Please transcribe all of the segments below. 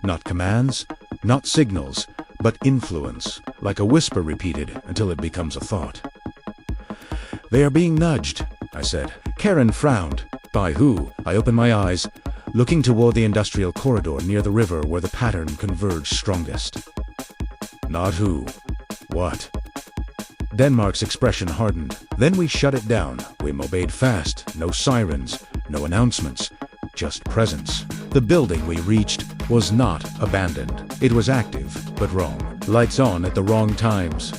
Not commands, not signals, but influence, like a whisper repeated until it becomes a thought. "They are being nudged," I said. Karen frowned. "By who?" I opened my eyes, looking toward the industrial corridor near the river where the pattern converged strongest. "Not who. What?" Denmark's expression hardened. "Then we shut it down. We obeyed fast. No sirens, no announcements, just presence." The building we reached was not abandoned. It was active, but wrong. Lights on at the wrong times.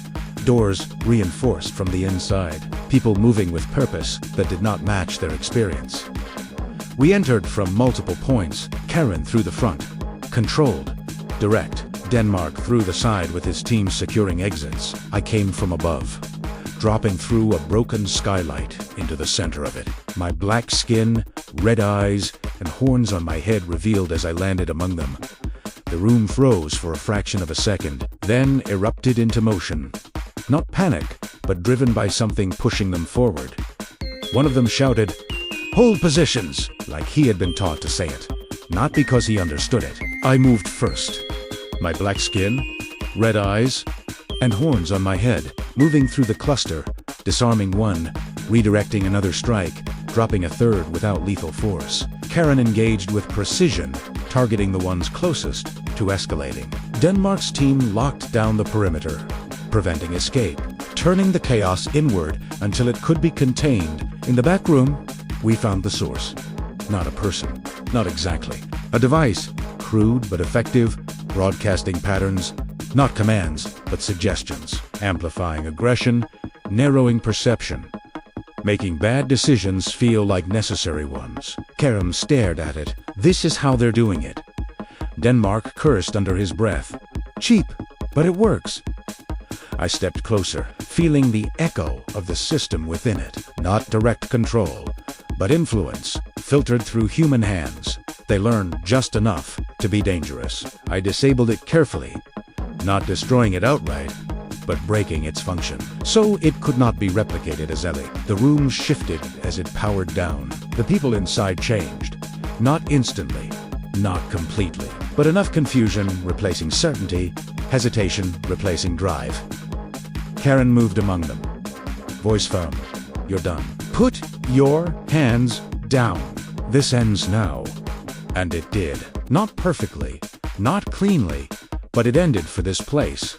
Doors reinforced from the inside. People moving with purpose that did not match their experience. We entered from multiple points. Karen through the front. Controlled. Direct. Denmark through the side with his team securing exits. I came from above, dropping through a broken skylight into the center of it. My black skin, red eyes, and horns on my head revealed as I landed among them. The room froze for a fraction of a second, then erupted into motion. Not panic, but driven by something pushing them forward. One of them shouted, "Hold positions," like he had been taught to say it, not because he understood it. I moved first. My black skin, red eyes, and horns on my head, moving through the cluster, disarming one, redirecting another strike, dropping a third without lethal force. Karen engaged with precision, targeting the ones closest to escalating. Denmark's team locked down the perimeter, preventing escape, turning the chaos inward until it could be contained. In the back room, we found the source. Not a person, not exactly. A device, crude but effective, broadcasting patterns, not commands, but suggestions, amplifying aggression, narrowing perception, making bad decisions feel like necessary ones. Karen stared at it. "This is how they're doing it." Denmark cursed under his breath. "Cheap, but it works." I stepped closer, feeling the echo of the system within it. Not direct control, but influence, filtered through human hands. They learned just enough to be dangerous. I disabled it carefully, not destroying it outright, but breaking its function. So it could not be replicated as Ellie. The room shifted as it powered down. The people inside changed. Not instantly, not completely, but enough confusion replacing certainty, hesitation replacing drive. Karen moved among them. Voice firm. "You're done. Put your hands down. This ends now." And it did. Not perfectly, not cleanly, but it ended for this place.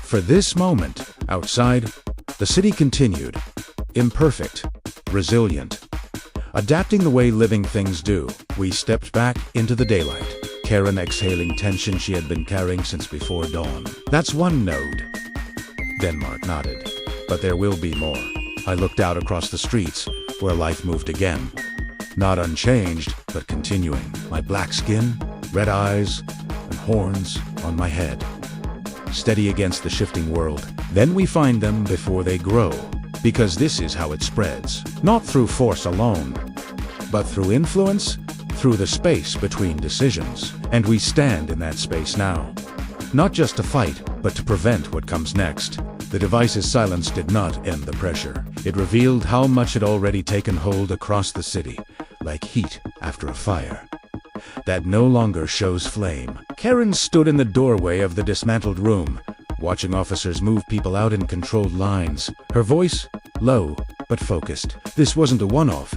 For this moment, outside, the city continued. Imperfect, resilient, adapting the way living things do. We stepped back into the daylight, Karen exhaling tension she had been carrying since before dawn. "That's one node." Denmark nodded. "But there will be more." I looked out across the streets, where life moved again. Not unchanged, but continuing. My black skin, red eyes, and horns on my head. Steady against the shifting world. Then we find them before they grow. Because this is how it spreads. Not through force alone, but through influence, through the space between decisions. And we stand in that space now. Not just to fight, but to prevent what comes next. The device's silence did not end the pressure. It revealed how much had already taken hold across the city, like heat after a fire that no longer shows flame. Karen stood in the doorway of the dismantled room, watching officers move people out in controlled lines. Her voice, low but focused. This wasn't a one-off.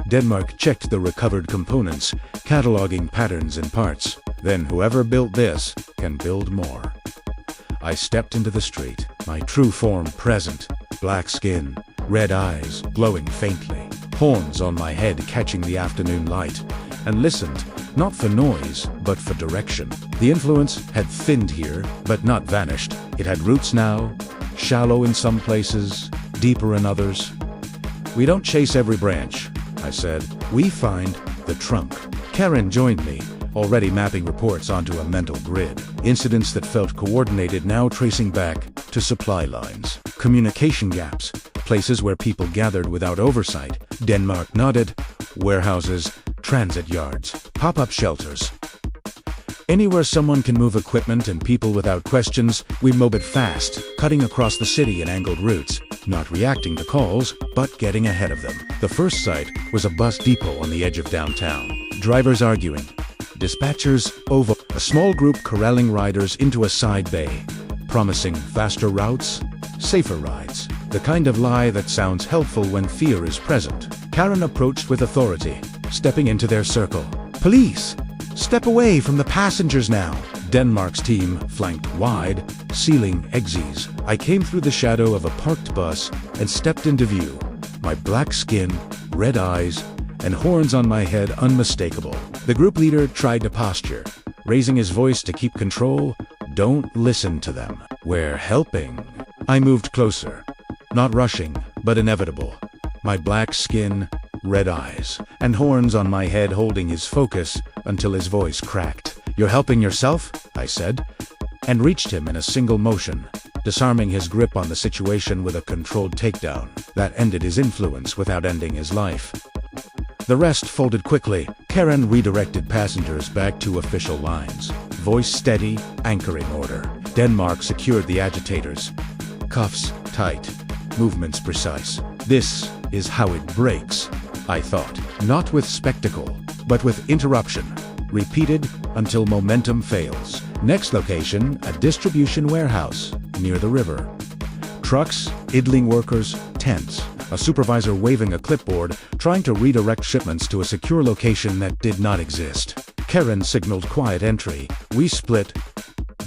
Denmark checked the recovered components, cataloging patterns and parts. Then whoever built this can build more. I stepped into the street, my true form present, black skin, red eyes glowing faintly, horns on my head catching the afternoon light, and listened, not for noise, but for direction. The influence had thinned here, but not vanished. It had roots now, shallow in some places, deeper in others. "We don't chase every branch," I said. "We find the trunk." Karen joined me, already mapping reports onto a mental grid. Incidents that felt coordinated now tracing back to supply lines. Communication gaps, places where people gathered without oversight. Denmark nodded. Warehouses, transit yards, pop-up shelters. Anywhere someone can move equipment and people without questions, we mob it fast, cutting across the city in angled routes, not reacting to calls, but getting ahead of them. The first site was a bus depot on the edge of downtown. Drivers arguing, Dispatchers over. A small group corralling riders into a side bay, promising faster routes, safer rides. The kind of lie that sounds helpful when fear is present. Karen approached with authority, stepping into their circle. Police! Step away from the passengers now! Denmark's team flanked wide, sealing exits. I came through the shadow of a parked bus and stepped into view. My black skin, red eyes, and horns on my head unmistakable. The group leader tried to posture, raising his voice to keep control. Don't listen to them. We're helping. I moved closer, not rushing, but inevitable. My black skin, red eyes, and horns on my head holding his focus until his voice cracked. You're helping yourself, I said, and reached him in a single motion, disarming his grip on the situation with a controlled takedown that ended his influence without ending his life. The rest folded quickly. Karen redirected passengers back to official lines. Voice steady, anchoring order. Denmark secured the agitators. Cuffs tight, movements precise. This is how it breaks, I thought. Not with spectacle, but with interruption. Repeated until momentum fails. Next location, a distribution warehouse near the river. Trucks, idling workers, tents. A supervisor waving a clipboard, trying to redirect shipments to a secure location that did not exist. Karen signaled quiet entry. We split.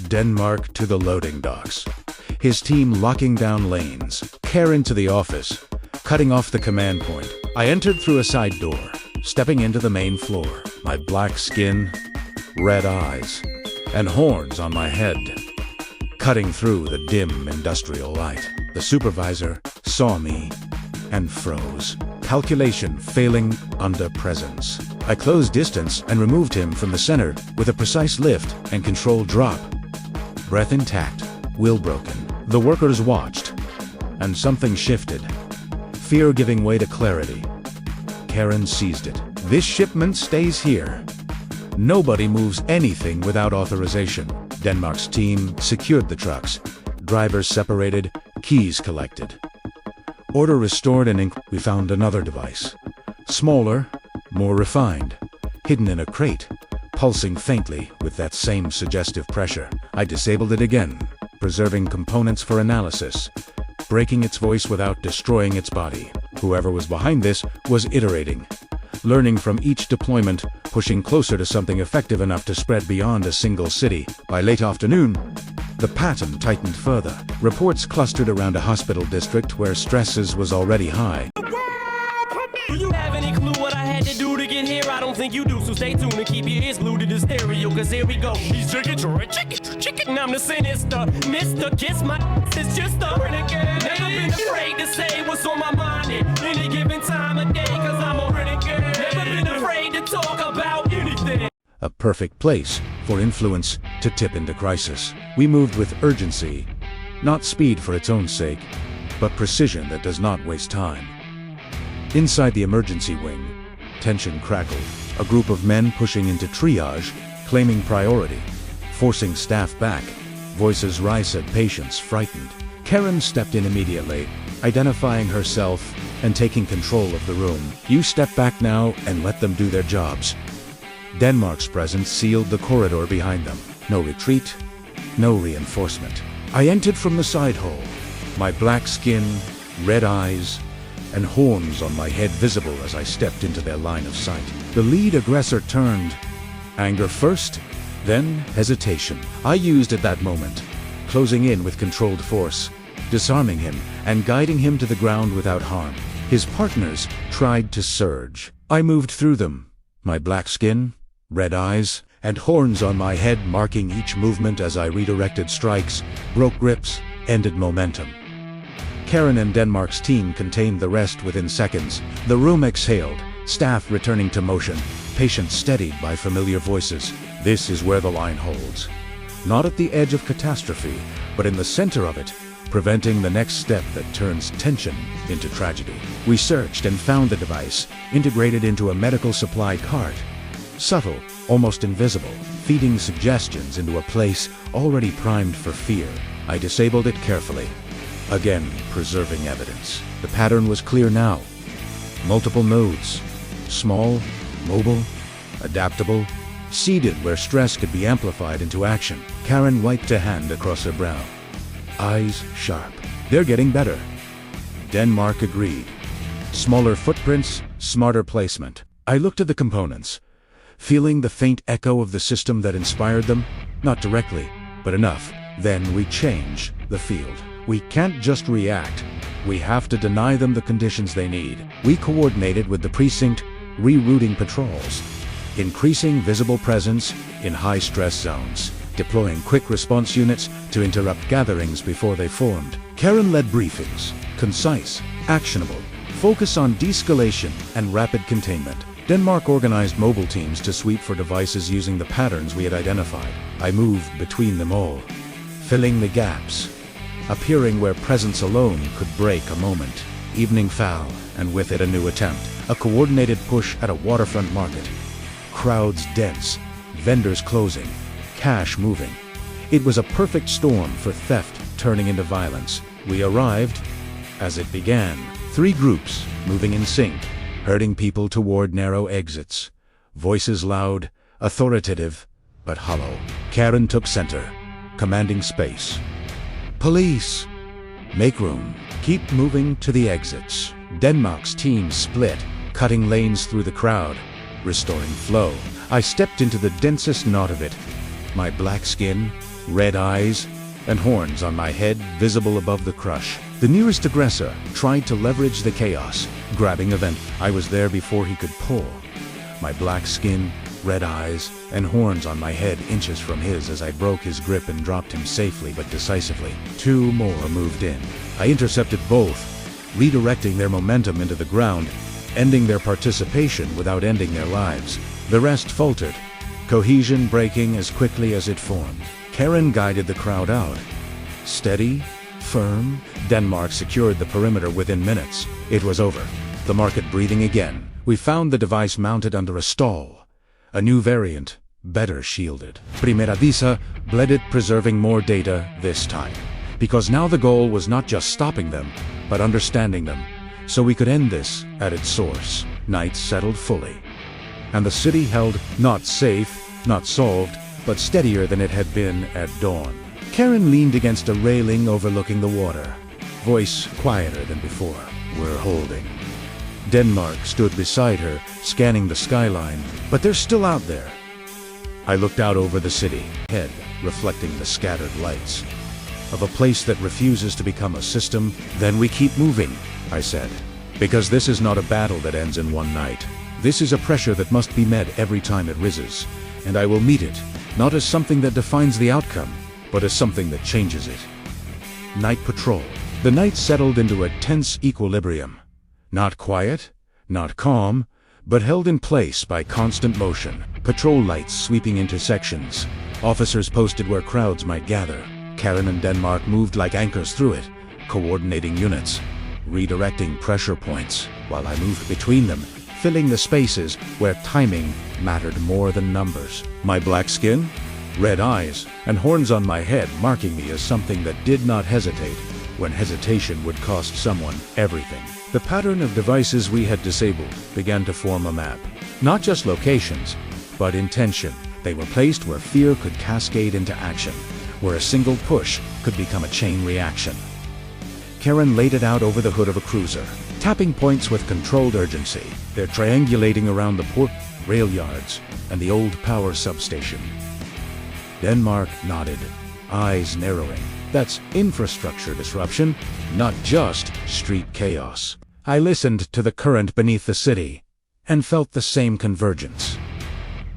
Denmark to the loading docks. His team locking down lanes. Karen to the office, cutting off the command point. I entered through a side door, stepping into the main floor. My black skin, red eyes, and horns on my head, cutting through the dim industrial light. The supervisor saw me and froze. Calculation failing under presence. I closed distance and removed him from the center with a precise lift and controlled drop. Breath intact, will broken. The workers watched, and something shifted. Fear giving way to clarity. Karen seized it. This shipment stays here. Nobody moves anything without authorization. Denmark's team secured the trucks. Drivers separated, keys collected. Order restored and we found another device. Smaller, more refined, hidden in a crate, pulsing faintly with that same suggestive pressure. I disabled it again, preserving components for analysis, breaking its voice without destroying its body. Whoever was behind this was iterating, learning from each deployment, pushing closer to something effective enough to spread beyond a single city. By late afternoon, the pattern tightened further. Reports clustered around a hospital district where stresses was already high. Do you have any clue what I had to do to get here? I don't think you do, so stay tuned and keep your ears glued to the stereo, cause here we go. He's chicken, chicken, I'm the sinister Mr. Kiss my it's just a renegade. Never been afraid to say what's on my mind at any given time of day, cause I'm a renegade. Never been afraid to talk about anything. A perfect place for influence to tip into crisis. We moved with urgency, not speed for its own sake, but precision that does not waste time. Inside the emergency wing, tension crackled. A group of men pushing into triage, claiming priority, forcing staff back. Voices rise said patients frightened. Karen stepped in immediately, identifying herself and taking control of the room. You step back now and let them do their jobs. Denmark's presence sealed the corridor behind them. No retreat, no reinforcement. I entered from the side hall, my black skin, red eyes, and horns on my head visible as I stepped into their line of sight. The lead aggressor turned. Anger first, then hesitation. I used at that moment, closing in with controlled force, disarming him and guiding him to the ground without harm. His partners tried to surge. I moved through them, my black skin, red eyes, and horns on my head marking each movement as I redirected strikes, broke grips, ended momentum. Karen and Denmark's team contained the rest within seconds. The room exhaled, staff returning to motion, patients steadied by familiar voices. This is where the line holds. Not at the edge of catastrophe, but in the center of it, preventing the next step that turns tension into tragedy. We searched and found the device, integrated into a medical supply cart. Subtle, almost invisible, feeding suggestions into a place already primed for fear. I disabled it carefully, again preserving evidence. The pattern was clear now. Multiple nodes, small, mobile, adaptable, seeded where stress could be amplified into action. Karen wiped a hand across her brow. Eyes sharp. They're getting better. Denmark agreed. Smaller footprints, smarter placement. I looked at the components, feeling the faint echo of the system that inspired them. Not directly, but enough. Then we change the field. We can't just react. We have to deny them the conditions they need. We coordinated with the precinct, rerouting patrols, increasing visible presence in high-stress zones, deploying quick response units to interrupt gatherings before they formed. Karen led briefings, concise, actionable, focus on de-escalation and rapid containment. Denmark organized mobile teams to sweep for devices using the patterns we had identified. I moved between them all, filling the gaps, appearing where presence alone could break a moment. Evening fell, and with it a new attempt. A coordinated push at a waterfront market. Crowds dense, vendors closing, cash moving. It was a perfect storm for theft turning into violence. We arrived as it began. 3 groups moving in sync, herding people toward narrow exits. Voices loud, authoritative, but hollow. Karen took center, commanding space. Police! Make room. Keep moving to the exits. Denmark's team split, cutting lanes through the crowd, restoring flow. I stepped into the densest knot of it. My black skin, red eyes, and horns on my head visible above the crush. The nearest aggressor tried to leverage the chaos, grabbing a vent. I was there before he could pull. My black skin, red eyes, and horns on my head inches from his as I broke his grip and dropped him safely but decisively. 2 more moved in. I intercepted both, redirecting their momentum into the ground, ending their participation without ending their lives. The rest faltered, cohesion breaking as quickly as it formed. Karen guided the crowd out. Steady, firm, Denmark secured the perimeter within minutes. It was over. The market breathing again. We found the device mounted under a stall. A new variant, better shielded. Primera Visa bled it, preserving more data this time. Because now the goal was not just stopping them, but understanding them, so we could end this at its source. Night settled fully, and the city held not safe, not solved, but steadier than it had been at dawn. Karen leaned against a railing overlooking the water, voice quieter than before. We're holding. Denmark stood beside her, scanning the skyline, but they're still out there. I looked out over the city, head reflecting the scattered lights. Of a place that refuses to become a system, then we keep moving, I said. Because this is not a battle that ends in one night. This is a pressure that must be met every time it rises, and I will meet it, not as something that defines the outcome, but as something that changes it. Night patrol. The night settled into a tense equilibrium. Not quiet, not calm, but held in place by constant motion. Patrol lights sweeping intersections. Officers posted where crowds might gather. Karen and Denmark moved like anchors through it, coordinating units, redirecting pressure points, while I moved between them, filling the spaces where timing mattered more than numbers. My black skin, red eyes, and horns on my head marking me as something that did not hesitate when hesitation would cost someone everything. The pattern of devices we had disabled began to form a map. Not just locations, but intention. They were placed where fear could cascade into action, where a single push could become a chain reaction. Karen laid it out over the hood of a cruiser, tapping points with controlled urgency. They're triangulating around the port, rail yards, and the old power substation. Denmark nodded, eyes narrowing. That's infrastructure disruption, not just street chaos. I listened to the current beneath the city, and felt the same convergence.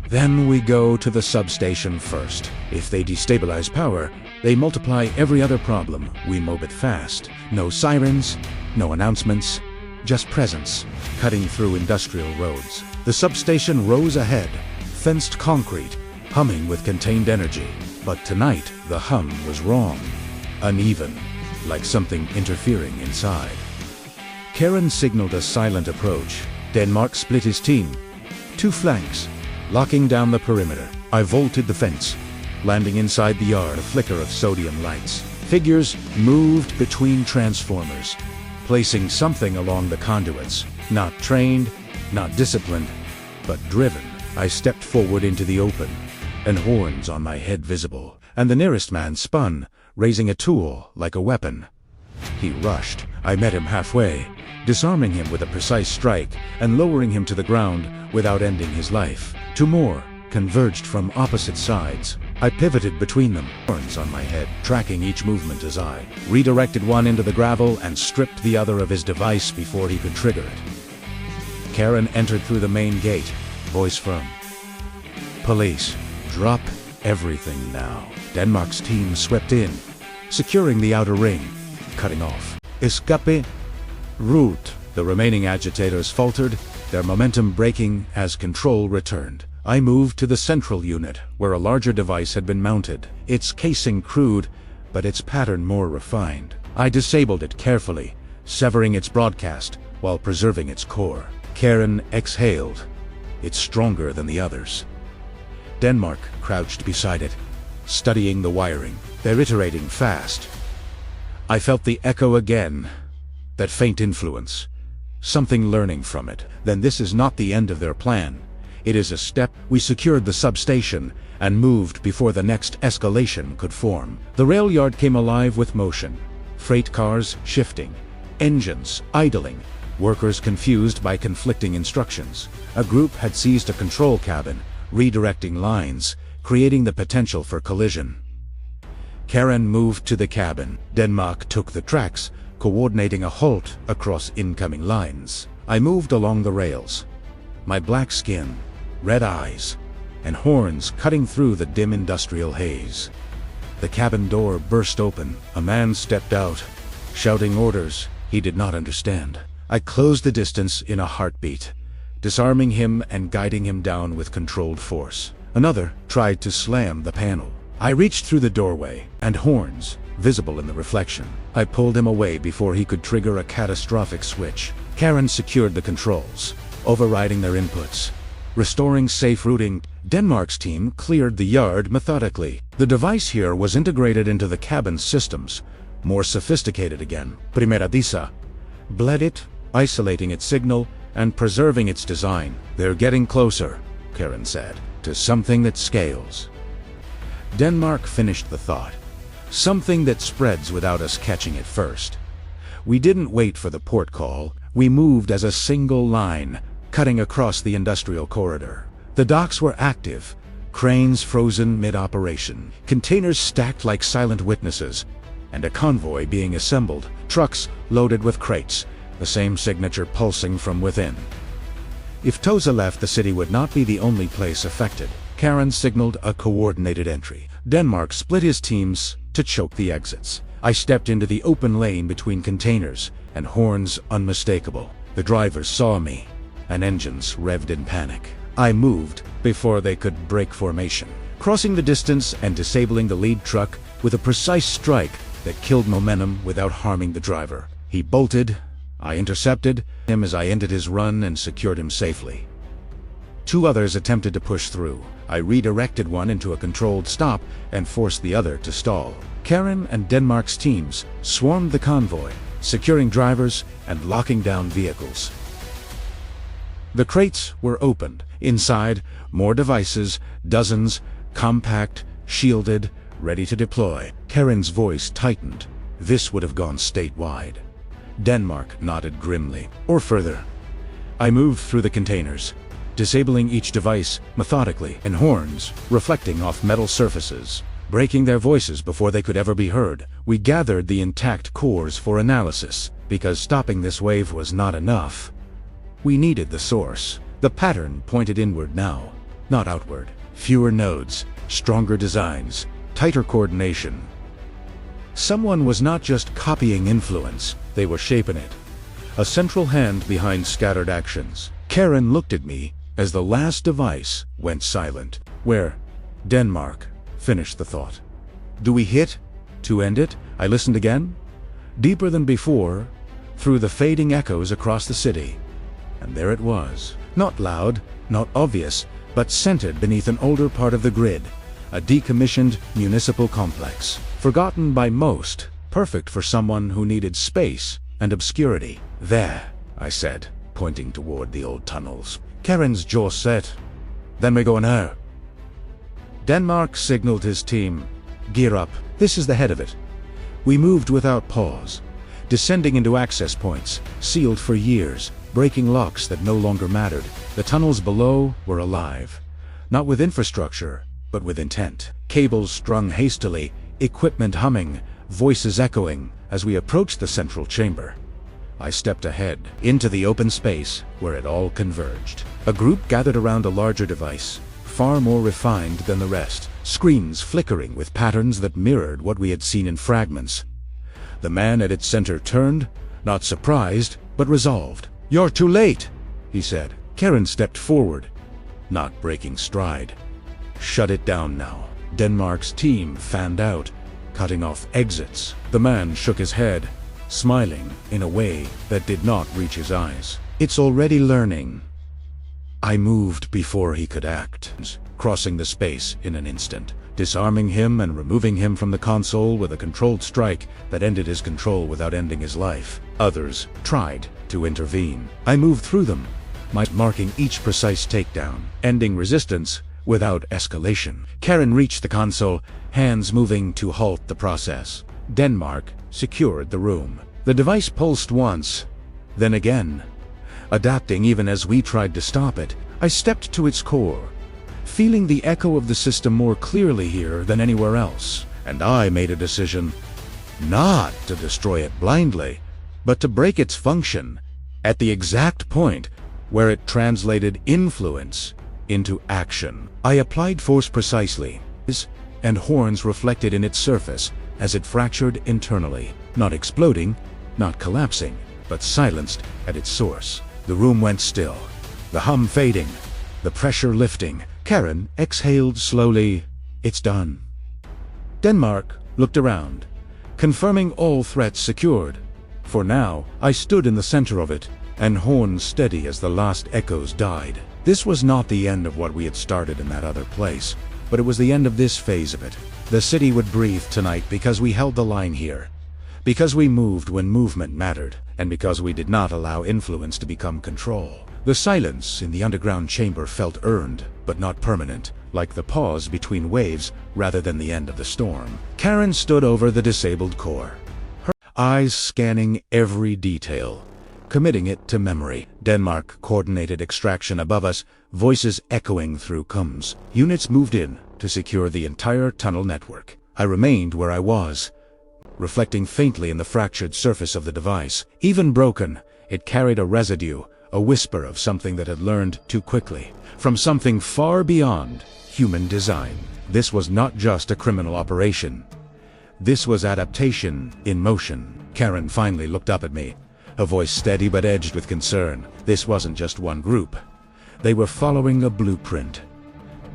Then we go to the substation first. If they destabilize power, they multiply every other problem. We mob it fast. No sirens, no announcements, just presence, cutting through industrial roads. The substation rose ahead, fenced concrete, humming with contained energy. But tonight, the hum was wrong. Uneven, like something interfering inside. Karen signaled a silent approach. Denmark split his team. 2 flanks, locking down the perimeter. I vaulted the fence, landing inside the yard, a flicker of sodium lights. Figures moved between transformers, placing something along the conduits. Not trained, not disciplined, but driven. I stepped forward into the open, and horns on my head visible, and the nearest man spun, raising a tool like a weapon. He rushed. I met him halfway, disarming him with a precise strike and lowering him to the ground without ending his life. Two more converged from opposite sides. I pivoted between them, horns on my head, tracking each movement as I redirected one into the gravel and stripped the other of his device before he could trigger it. Karen entered through the main gate, voice firm. Police, drop everything now. Denmark's team swept in, securing the outer ring, cutting off. Escape route. The remaining agitators faltered, their momentum breaking as control returned. I moved to the central unit, where a larger device had been mounted, its casing crude, but its pattern more refined. I disabled it carefully, severing its broadcast while preserving its core. Karen exhaled. It's stronger than the others. Denmark crouched beside it, studying the wiring. They're iterating fast. I felt the echo again, that faint influence, something learning from it. Then this is not the end of their plan. It is a step. We secured the substation and moved before the next escalation could form. The rail yard came alive with motion. Freight cars shifting, engines idling, workers confused by conflicting instructions. A group had seized a control cabin, redirecting lines, creating the potential for collision. Karen moved to the cabin. Denmark took the tracks, coordinating a halt across incoming lines. I moved along the rails, my black skin, red eyes, and horns cutting through the dim industrial haze. The cabin door burst open. A man stepped out, shouting orders he did not understand. I closed the distance in a heartbeat, disarming him and guiding him down with controlled force. Another tried to slam the panel. I reached through the doorway, and horns visible in the reflection. I pulled him away before he could trigger a catastrophic switch. Karen secured the controls, overriding their inputs, restoring safe routing. Denmark's team cleared the yard methodically. The device here was integrated into the cabin's systems, more sophisticated again. Primera Disa bled it, isolating its signal and preserving its design. They're getting closer, Karen said, to something that scales. Denmark finished the thought. Something that spreads without us catching it first. We didn't wait for the port call. We moved as a single line, cutting across the industrial corridor. The docks were active, cranes frozen mid-operation, containers stacked like silent witnesses, and a convoy being assembled, trucks loaded with crates, the same signature pulsing from within. If Toza left, the city would not be the only place affected. Karen signaled a coordinated entry. Denmark split his teams to choke the exits. I stepped into the open lane between containers, and horns unmistakable. The drivers saw me, and engines revved in panic. I moved before they could break formation, crossing the distance and disabling the lead truck with a precise strike that killed momentum without harming the driver. He bolted. I intercepted him as I ended his run and secured him safely. Two others attempted to push through. I redirected one into a controlled stop and forced the other to stall. Karen and Denmark's teams swarmed the convoy, securing drivers and locking down vehicles. The crates were opened. Inside, more devices, dozens, compact, shielded, ready to deploy. Karen's voice tightened. This would have gone statewide. Denmark nodded grimly. Or further. I moved through the containers, disabling each device methodically, and horns reflecting off metal surfaces, breaking their voices before they could ever be heard. We gathered the intact cores for analysis, because stopping this wave was not enough. We needed the source. The pattern pointed inward now, not outward. Fewer nodes, stronger designs, tighter coordination. Someone was not just copying influence, they were shaping it. A central hand behind scattered actions. Karen looked at me as the last device went silent. Where? Denmark finished the thought. Do we hit to end it? I listened again, deeper than before, through the fading echoes across the city. And there it was. Not loud, not obvious, but centered beneath an older part of the grid. A decommissioned municipal complex. Forgotten by most, perfect for someone who needed space and obscurity. There, I said, pointing toward the old tunnels. Karen's jaw set. Then we go now. Denmark signaled his team. Gear up. This is the head of it. We moved without pause, descending into access points, sealed for years, breaking locks that no longer mattered. The tunnels below were alive, not with infrastructure, but with intent. Cables strung hastily, equipment humming, voices echoing as we approached the central chamber. I stepped ahead, into the open space where it all converged. A group gathered around a larger device, far more refined than the rest, screens flickering with patterns that mirrored what we had seen in fragments. The man at its center turned, not surprised, but resolved. "You're too late," he said. Karen stepped forward, not breaking stride. "Shut it down now." Denmark's team fanned out, cutting off exits. The man shook his head, smiling in a way that did not reach his eyes. "It's already learning." I moved before he could act, crossing the space in an instant, disarming him and removing him from the console with a controlled strike that ended his control without ending his life. Others tried to intervene. I moved through them, marking each precise takedown, ending resistance without escalation. Karen reached the console, hands moving to halt the process. Denmark secured the room. The device pulsed once, then again. Adapting even as we tried to stop it, I stepped to its core, feeling the echo of the system more clearly here than anywhere else. And I made a decision not to destroy it blindly, but to break its function at the exact point where it translated influence into action. I applied force precisely, and horns reflected in its surface as it fractured internally, not exploding, not collapsing, but silenced at its source. The room went still, the hum fading, the pressure lifting. Karen exhaled slowly. "It's done." Denmark looked around, confirming all threats secured. For now, I stood in the center of it, and horns steady as the last echoes died. This was not the end of what we had started in that other place, but it was the end of this phase of it. The city would breathe tonight because we held the line here, because we moved when movement mattered, and because we did not allow influence to become control. The silence in the underground chamber felt earned, but not permanent, like the pause between waves rather than the end of the storm. Karen stood over the disabled core, her eyes scanning every detail, committing it to memory. Denmark coordinated extraction above us, voices echoing through comms. Units moved in to secure the entire tunnel network. I remained where I was, reflecting faintly in the fractured surface of the device. Even broken, it carried a residue, a whisper of something that had learned too quickly, from something far beyond human design. This was not just a criminal operation. This was adaptation in motion. Karen finally looked up at me, her voice steady but edged with concern. This wasn't just one group. They were following a blueprint.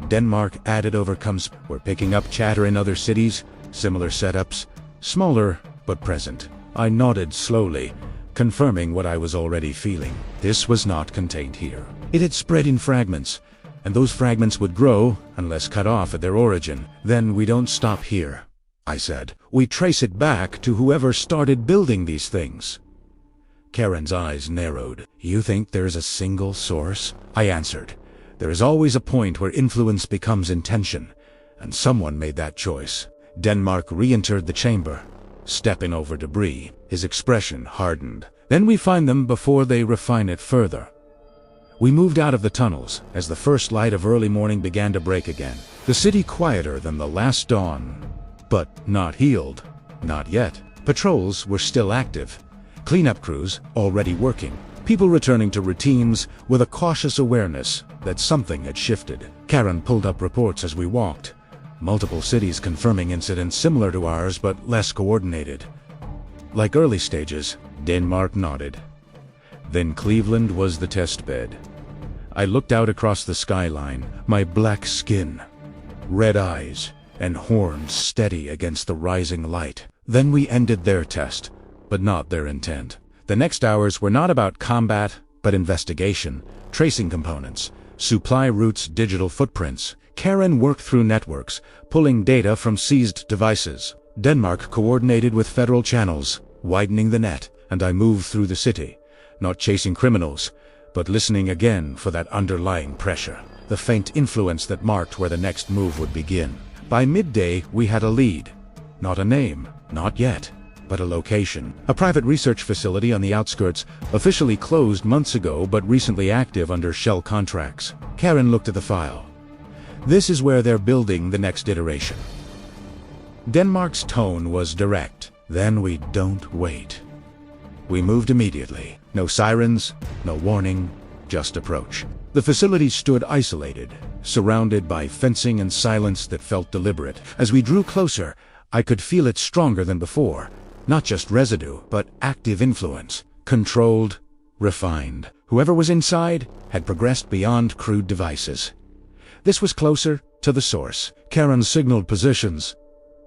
Denmark added overcomes, were picking up chatter in other cities, similar setups, smaller but present. I nodded slowly, confirming what I was already feeling. This was not contained here. It had spread in fragments, and those fragments would grow unless cut off at their origin. Then we don't stop here, I said. We trace it back to whoever started building these things. Karen's eyes narrowed. You think there's a single source? I answered. There is always a point where influence becomes intention, and someone made that choice. Denmark re-entered the chamber, stepping over debris. His expression hardened. Then we find them before they refine it further. We moved out of the tunnels as the first light of early morning began to break again. The city quieter than the last dawn, but not healed. Not yet. Patrols were still active. Cleanup crews already working. People returning to routines with a cautious awareness that something had shifted. Karen pulled up reports as we walked. Multiple cities confirming incidents similar to ours but less coordinated. Like early stages, Denmark nodded. Then Cleveland was the test bed. I looked out across the skyline, my black skin, red eyes, and horns steady against the rising light. Then we ended their test, but not their intent. The next hours were not about combat, but investigation, tracing components, supply routes, digital footprints. Karen worked through networks, pulling data from seized devices. Denmark coordinated with federal channels, widening the net, and I moved through the city, not chasing criminals, but listening again for that underlying pressure. the faint influence that marked where the next move would begin. By midday, we had a lead. Not a name, not yet, but a location. A private research facility on the outskirts, officially closed months ago but recently active under shell contracts. Karen looked at the file. This is where they're building the next iteration. Denmark's tone was direct. Then we don't wait. We moved immediately. No sirens, no warning, just approach. The facility stood isolated, surrounded by fencing and silence that felt deliberate. As we drew closer, I could feel it stronger than before. Not just residue, but active influence. Controlled, refined. Whoever was inside had progressed beyond crude devices. This was closer to the source. Karen signaled positions.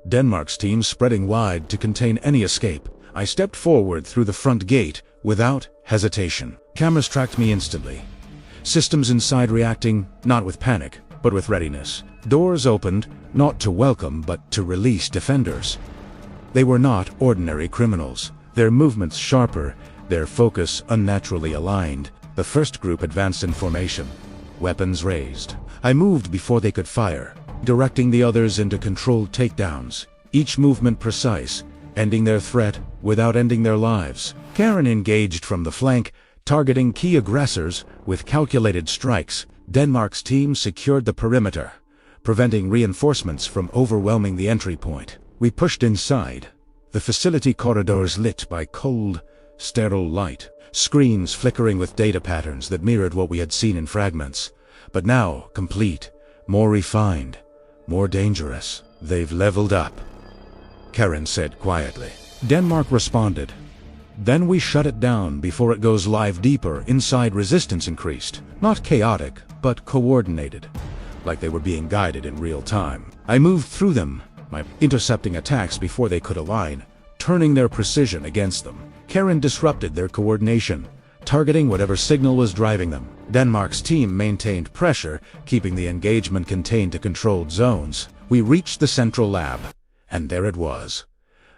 Denmark's team spreading wide to contain any escape. I stepped forward through the front gate without hesitation. Cameras tracked me instantly. Systems inside reacting, not with panic, but with readiness. Doors opened, not to welcome, but to release defenders. They were not ordinary criminals. Their movements sharper, their focus unnaturally aligned. The first group advanced in formation, weapons raised. I moved before they could fire, directing the others into controlled takedowns, each movement precise, ending their threat without ending their lives. Karen engaged from the flank, targeting key aggressors with calculated strikes. Denmark's team secured the perimeter, preventing reinforcements from overwhelming the entry point. We pushed inside, the facility corridors lit by cold, sterile light, screens flickering with data patterns that mirrored what we had seen in fragments, but now complete, more refined, more dangerous. They've leveled up, Karen said quietly. Denmark responded. Then we shut it down before it goes live deeper. Inside, resistance increased. Not chaotic, but coordinated, like they were being guided in real time. I moved through them, intercepting attacks before they could align, turning their precision against them. Karen disrupted their coordination, targeting whatever signal was driving them. Denmark's team maintained pressure, keeping the engagement contained to controlled zones. We reached the central lab, and there it was.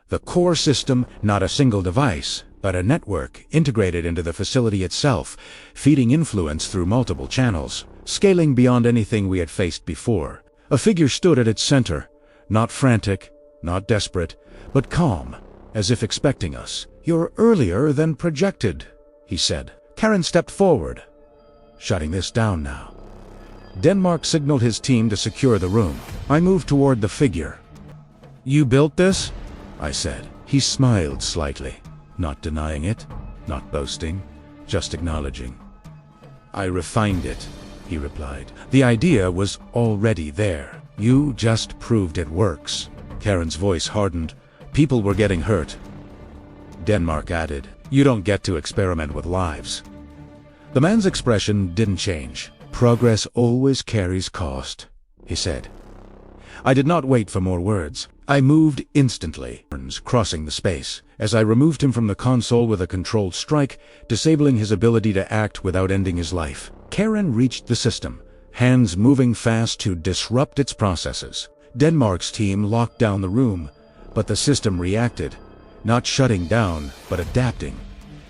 The core system, not a single device, but a network integrated into the facility itself, feeding influence through multiple channels, scaling beyond anything we had faced before. A figure stood at its center, not frantic, not desperate, but calm, as if expecting us. "You're earlier than projected," he said. Karen stepped forward, shutting this down now. Denmark signaled his team to secure the room. I moved toward the figure. "You built this?" I said. He smiled slightly, not denying it, not boasting, just acknowledging. "I refined it," he replied. "The idea was already there. You just proved it works." Karen's voice hardened. "People were getting hurt." Denmark added, "You don't get to experiment with lives." The man's expression didn't change. "Progress always carries cost," he said. I did not wait for more words. I moved instantly, crossing the space, as I removed him from the console with a controlled strike, disabling his ability to act without ending his life. Karen reached the system, hands moving fast to disrupt its processes. Denmark's team locked down the room, but the system reacted, not shutting down, but adapting,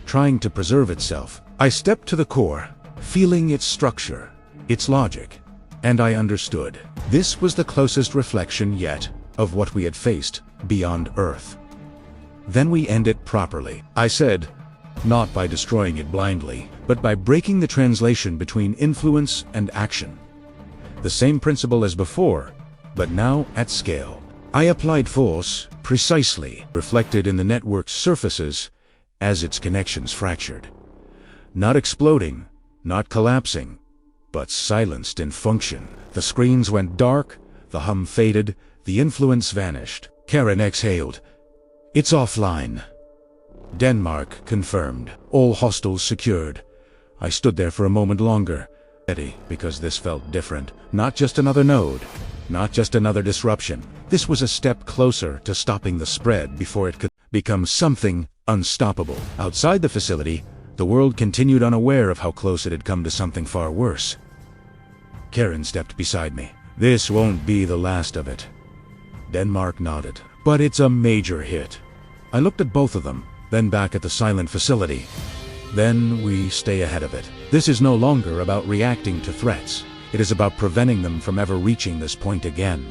trying to preserve itself. I stepped to the core, feeling its structure, its logic, and I understood. This was the closest reflection yet of what we had faced beyond Earth. Then we end it properly, I said, not by destroying it blindly, but by breaking the translation between influence and action. The same principle as before, but now at scale. I applied force precisely, reflected in the network's surfaces as its connections fractured. Not exploding, not collapsing, but silenced in function. The screens went dark, the hum faded, the influence vanished. Karen exhaled. "It's offline." Denmark confirmed. All hostiles secured. I stood there for a moment longer, ready, because this felt different. Not just another node, not just another disruption. This was a step closer to stopping the spread before it could become something unstoppable. Outside the facility, the world continued unaware of how close it had come to something far worse. Karen stepped beside me. "This won't be the last of it." Denmark nodded. "But it's a major hit." I looked at both of them, then back at the silent facility. "Then we stay ahead of it. This is no longer about reacting to threats. It is about preventing them from ever reaching this point again.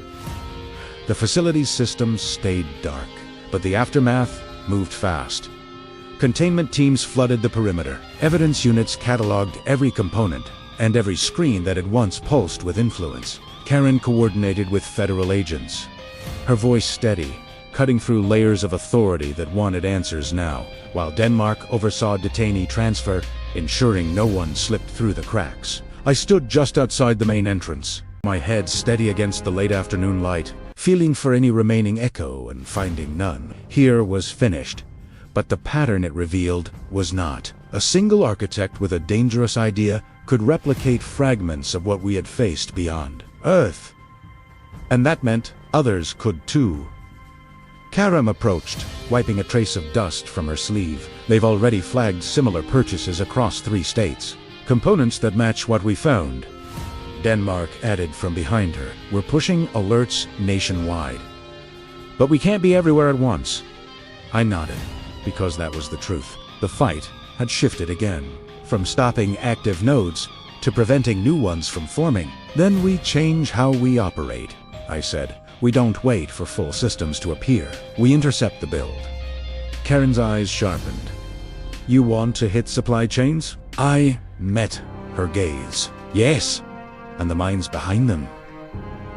The facility's systems stayed dark, but the aftermath moved fast. Containment teams flooded the perimeter. Evidence units cataloged every component and every screen that had once pulsed with influence. Karen coordinated with federal agents, her voice steady, cutting through layers of authority that wanted answers now, while Denmark oversaw detainee transfer, ensuring no one slipped through the cracks. I stood just outside the main entrance, my head steady against the late afternoon light, feeling for any remaining echo and finding none. Here was finished, but the pattern it revealed was not. A single architect with a dangerous idea could replicate fragments of what we had faced beyond Earth. And that meant others could too. Karam approached, wiping a trace of dust from her sleeve. They've already flagged similar purchases across 3 states. Components that match what we found. Denmark added from behind her. We're pushing alerts nationwide. But we can't be everywhere at once. I nodded, because that was the truth. The fight had shifted again, from stopping active nodes to preventing new ones from forming. Then we change how we operate, I said. We don't wait for full systems to appear. We intercept the build. Karen's eyes sharpened. You want to hit supply chains? I met her gaze. Yes, and the minds behind them.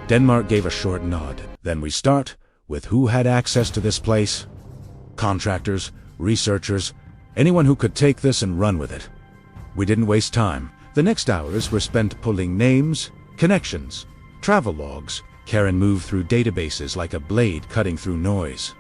Denmark gave a short nod. Then we start with who had access to this place. Contractors, researchers, anyone who could take this and run with it. We didn't waste time. The next hours were spent pulling names, connections, travel logs. Karen moved through databases like a blade cutting through noise.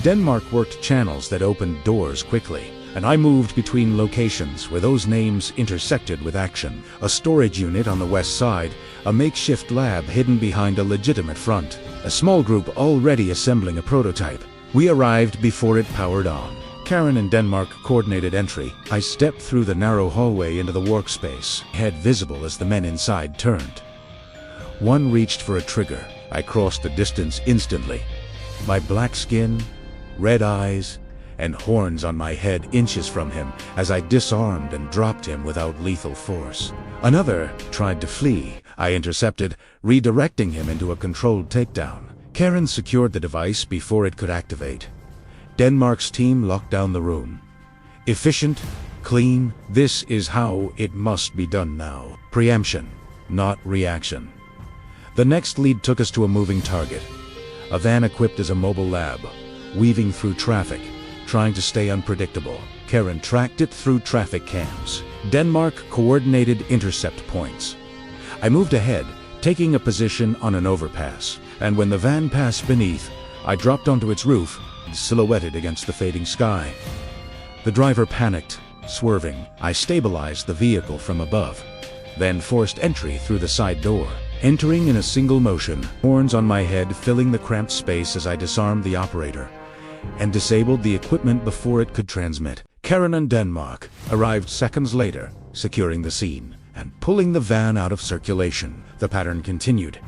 Denmark worked channels that opened doors quickly, and I moved between locations where those names intersected with action. A storage unit on the west side, a makeshift lab hidden behind a legitimate front, a small group already assembling a prototype. We arrived before it powered on. Karen and Denmark coordinated entry. I stepped through the narrow hallway into the workspace, head visible as the men inside turned. One reached for a trigger. I crossed the distance instantly. My black skin, red eyes, and horns on my head inches from him as I disarmed and dropped him without lethal force. Another tried to flee. I intercepted, redirecting him into a controlled takedown. Karen secured the device before it could activate. Denmark's team locked down the room. Efficient, clean, this is how it must be done now. Preemption, not reaction. The next lead took us to a moving target. A van equipped as a mobile lab, weaving through traffic, trying to stay unpredictable. Karen tracked it through traffic cams. Denmark coordinated intercept points. I moved ahead, taking a position on an overpass, and when the van passed beneath, I dropped onto its roof, silhouetted against the fading sky. The driver panicked, swerving. I stabilized the vehicle from above, then forced entry through the side door. Entering in a single motion, horns on my head filling the cramped space as I disarmed the operator and disabled the equipment before it could transmit. Karen and Denmark arrived seconds later, securing the scene and pulling the van out of circulation. The pattern continued.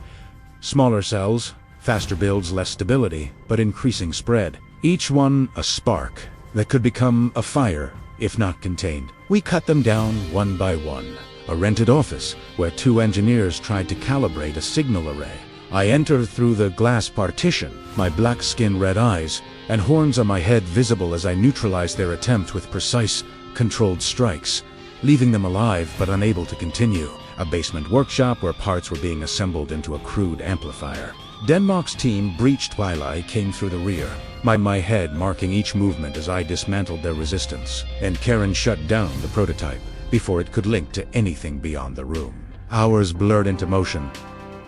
Smaller cells, faster builds, less stability, but increasing spread. Each one a spark that could become a fire if not contained. We cut them down one by one. A rented office where 2 engineers tried to calibrate a signal array. I entered through the glass partition, my black skin, red eyes, and horns on my head visible as I neutralized their attempt with precise, controlled strikes, leaving them alive but unable to continue. A basement workshop where parts were being assembled into a crude amplifier. Denmark's team breached while I came through the rear, my head marking each movement as I dismantled their resistance, and Karen shut down the prototype before it could link to anything beyond the room. Hours blurred into motion.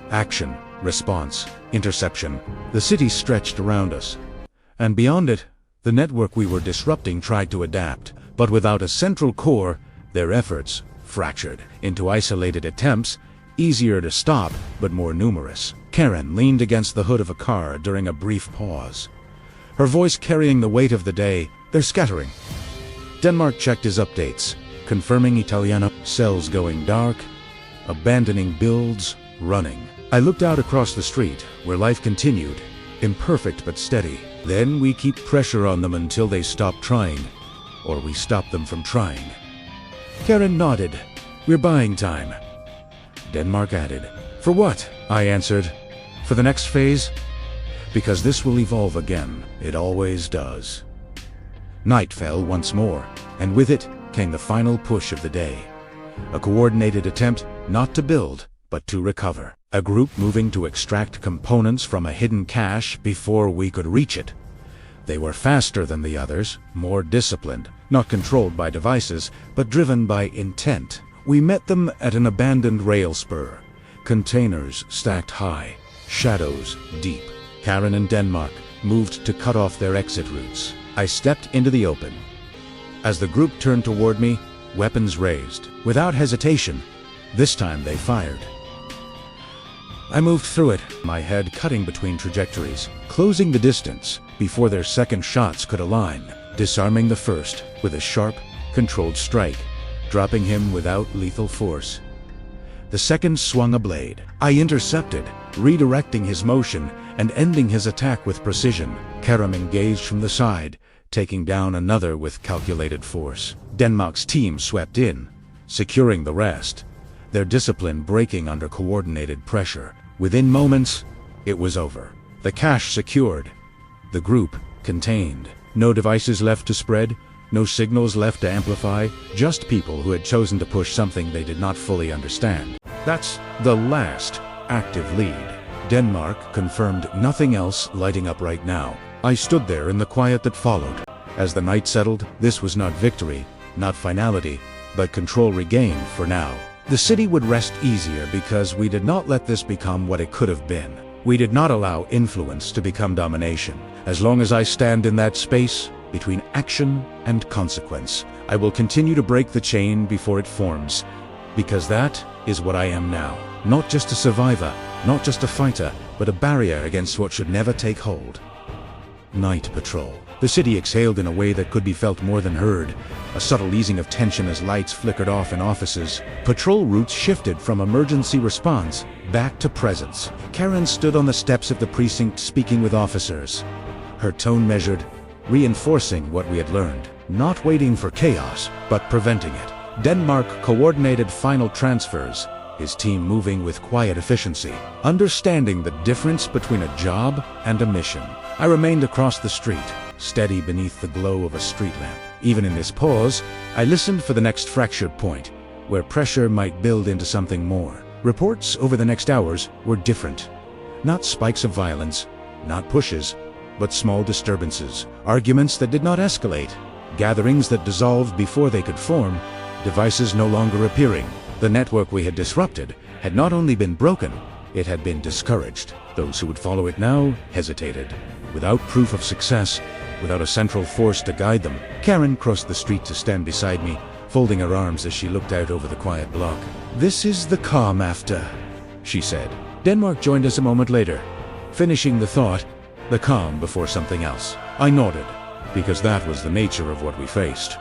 Action, response, interception. The city stretched around us, and beyond it, the network we were disrupting tried to adapt, but without a central core, their efforts fractured into isolated attempts, easier to stop but more numerous. Karen leaned against the hood of a car during a brief pause, her voice carrying the weight of the day. They're scattering. Denmark checked his updates, confirming Italiano, cells going dark, abandoning builds, running. I looked out across the street, where life continued, imperfect but steady. Then we keep pressure on them until they stop trying, or we stop them from trying. Karen nodded. We're buying time. Denmark added. For what? I answered. For the next phase? Because this will evolve again. It always does. Night fell once more, and with it came the final push of the day. A coordinated attempt not to build, but to recover. A group moving to extract components from a hidden cache before we could reach it. They were faster than the others, more disciplined, not controlled by devices, but driven by intent. We met them at an abandoned rail spur. Containers stacked high, shadows deep. Karen and Denmark moved to cut off their exit routes. I stepped into the open. As the group turned toward me, weapons raised. Without hesitation, this time they fired. I moved through it, my head cutting between trajectories, closing the distance before their second shots could align, disarming the first with a sharp, controlled strike, dropping him without lethal force. The second swung a blade. I intercepted, redirecting his motion and ending his attack with precision. Karam engaged from the side, taking down another with calculated force. Denmark's team swept in, securing the rest, their discipline breaking under coordinated pressure. Within moments, it was over. The cache secured, the group contained. No devices left to spread, no signals left to amplify, just people who had chosen to push something they did not fully understand. That's the last active lead. Denmark confirmed, nothing else lighting up right now. I stood there in the quiet that followed. As the night settled, this was not victory, not finality, but control regained for now. The city would rest easier because we did not let this become what it could have been. We did not allow influence to become domination. As long as I stand in that space between action and consequence, I will continue to break the chain before it forms, because that is what I am now. Not just a survivor, not just a fighter, but a barrier against what should never take hold. Night patrol. The city exhaled in a way that could be felt more than heard, a subtle easing of tension as lights flickered off in offices. Patrol routes shifted from emergency response back to presence. Karen stood on the steps of the precinct speaking with officers, her tone measured, reinforcing what we had learned. Not waiting for chaos, but preventing it. Denmark coordinated final transfers, his team moving with quiet efficiency, understanding the difference between a job and a mission. I remained across the street, steady beneath the glow of a street lamp. Even in this pause, I listened for the next fractured point, where pressure might build into something more. Reports over the next hours were different. Not spikes of violence, not pushes, but small disturbances. Arguments that did not escalate, gatherings that dissolved before they could form, devices no longer appearing. The network we had disrupted had not only been broken, it had been discouraged. Those who would follow it now hesitated. Without proof of success, without a central force to guide them. Karen crossed the street to stand beside me, folding her arms as she looked out over the quiet block. "This is the calm after," she said. Denmark joined us a moment later, finishing the thought, the calm before something else. I nodded, because that was the nature of what we faced.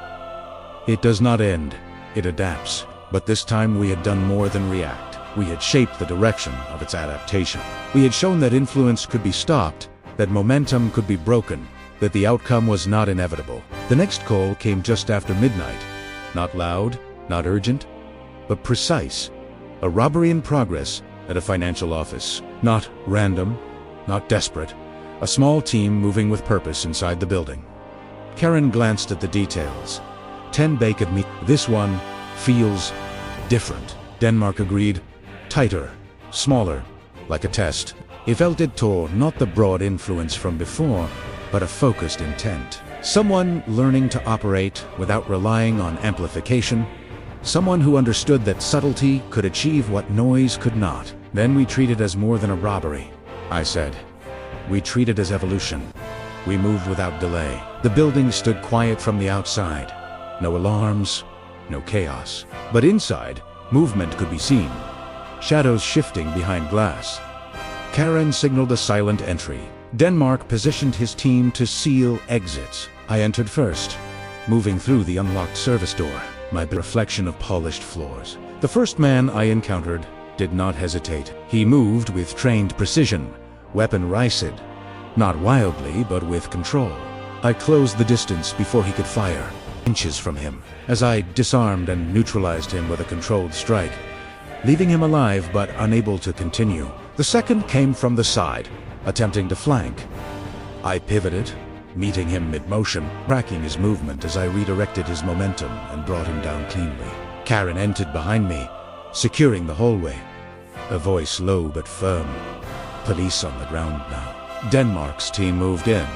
It does not end, it adapts. But this time we had done more than react. We had shaped the direction of its adaptation. We had shown that influence could be stopped, that momentum could be broken, that the outcome was not inevitable. The next call came just after midnight. Not loud, not urgent, but precise. A robbery in progress at a financial office. Not random, not desperate. A small team moving with purpose inside the building. Karen glanced at the details. 10 baked meat. This one feels different. Denmark agreed. Tighter, smaller, like a test. It felt it tore not the broad influence from before, but a focused intent. Someone learning to operate without relying on amplification. Someone who understood that subtlety could achieve what noise could not. Then we treat it as more than a robbery, I said. We treat it as evolution. We moved without delay. The building stood quiet from the outside. No alarms, no chaos. But inside, movement could be seen. Shadows shifting behind glass. Karen signaled a silent entry. Denmark positioned his team to seal exits. I entered first, moving through the unlocked service door, my reflection of polished floors. The first man I encountered did not hesitate. He moved with trained precision, weapon raised, not wildly, but with control. I closed the distance before he could fire, inches from him. As I disarmed and neutralized him with a controlled strike, leaving him alive but unable to continue. The second came from the side, attempting to flank. I pivoted, meeting him mid-motion, tracking his movement as I redirected his momentum and brought him down cleanly. Karen entered behind me, securing the hallway. A voice low but firm. Police on the ground now. Denmark's team moved in,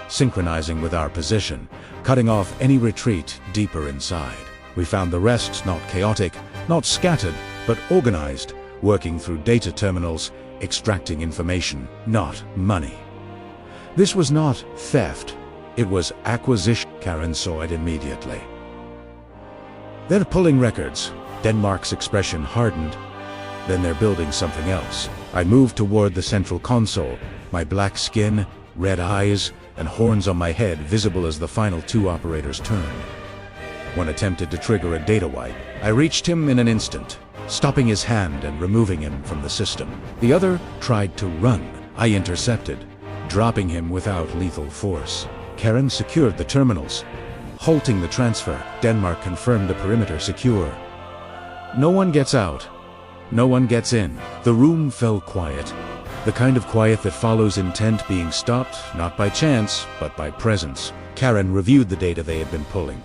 synchronizing with our position, cutting off any retreat deeper inside. We found the rest not chaotic, not scattered, but organized, working through data terminals, extracting information, not money. This was not theft, it was acquisition. Karen saw it immediately. They're pulling records. Denmark's expression hardened. Then they're building something else. I moved toward the central console, my black skin, red eyes, and horns on my head visible as the final two operators turned. One attempted to trigger a data wipe. I reached him in an instant, stopping his hand and removing him from the system. The other tried to run. I intercepted, dropping him without lethal force. Karen secured the terminals, halting the transfer. Denmark confirmed the perimeter secure. No one gets out. No one gets in. The room fell quiet. The kind of quiet that follows intent being stopped, not by chance, but by presence. Karen reviewed the data they had been pulling.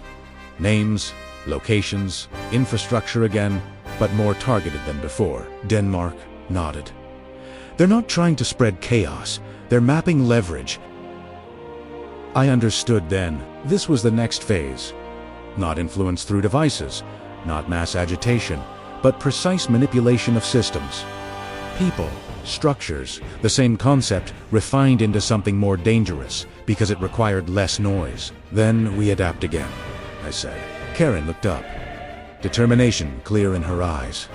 Names, locations, infrastructure again, but more targeted than before. Denmark nodded. They're not trying to spread chaos. They're mapping leverage. I understood then. This was the next phase. Not influence through devices, not mass agitation, but precise manipulation of systems. People, structures, the same concept refined into something more dangerous because it required less noise. Then we adapt again, I said. Karen looked up, determination clear in her eyes.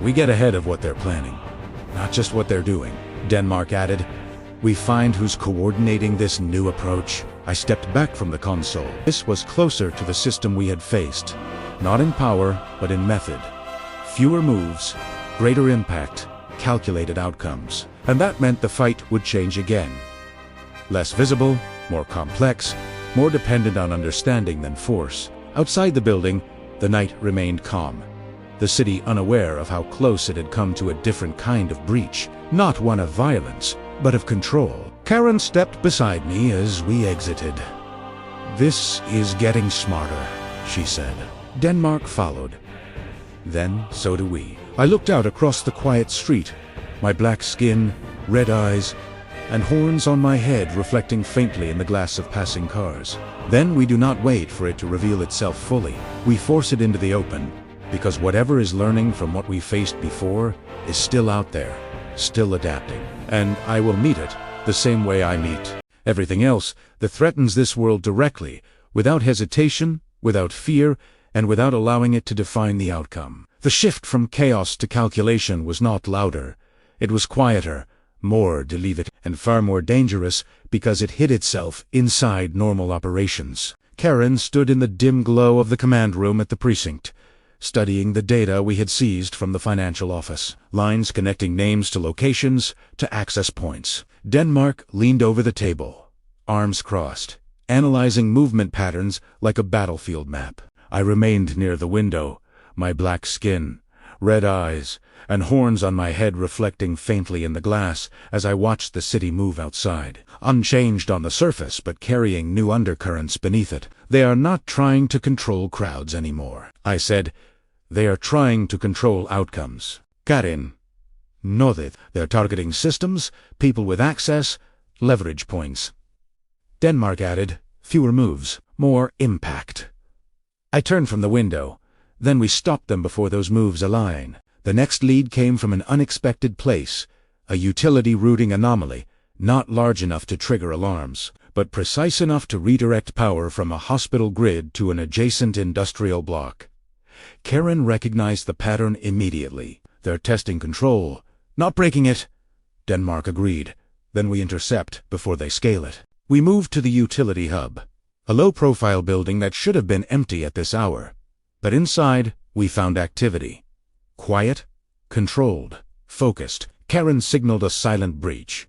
We get ahead of what they're planning, not just what they're doing. Denmark added, we find who's coordinating this new approach. I stepped back from the console. This was closer to the system we had faced, not in power, but in method. Fewer moves, greater impact, calculated outcomes. And that meant the fight would change again. Less visible, more complex, more dependent on understanding than force. Outside the building, the night remained calm. The city unaware of how close it had come to a different kind of breach. Not one of violence, but of control. Karen stepped beside me as we exited. This is getting smarter, she said. Denmark followed. Then, so do we. I looked out across the quiet street, my black skin, red eyes, and horns on my head reflecting faintly in the glass of passing cars. Then we do not wait for it to reveal itself fully. We force it into the open, because whatever is learning from what we faced before is still out there, still adapting. And I will meet it the same way I meet everything else that threatens this world directly, without hesitation, without fear, and without allowing it to define the outcome. The shift from chaos to calculation was not louder. It was quieter, more deliberate, and far more dangerous because it hid itself inside normal operations. Karen stood in the dim glow of the command room at the precinct, studying the data we had seized from the financial office. Lines connecting names to locations, to access points. Denmark leaned over the table, arms crossed, analyzing movement patterns like a battlefield map. I remained near the window, my black skin, red eyes, and horns on my head reflecting faintly in the glass as I watched the city move outside. Unchanged on the surface, but carrying new undercurrents beneath it. They are not trying to control crowds anymore, I said. They are trying to control outcomes. Karen nodded. They're targeting systems, people with access, leverage points. Denmark added, fewer moves, more impact. I turned from the window. Then we stopped them before those moves align. The next lead came from an unexpected place, a utility routing anomaly, not large enough to trigger alarms, but precise enough to redirect power from a hospital grid to an adjacent industrial block. Karen recognized the pattern immediately. They're testing control, not breaking it. Denmark agreed. Then we intercept before they scale it. We moved to the utility hub, a low-profile building that should have been empty at this hour. But inside, we found activity. Quiet, controlled, focused. Karen signaled a silent breach.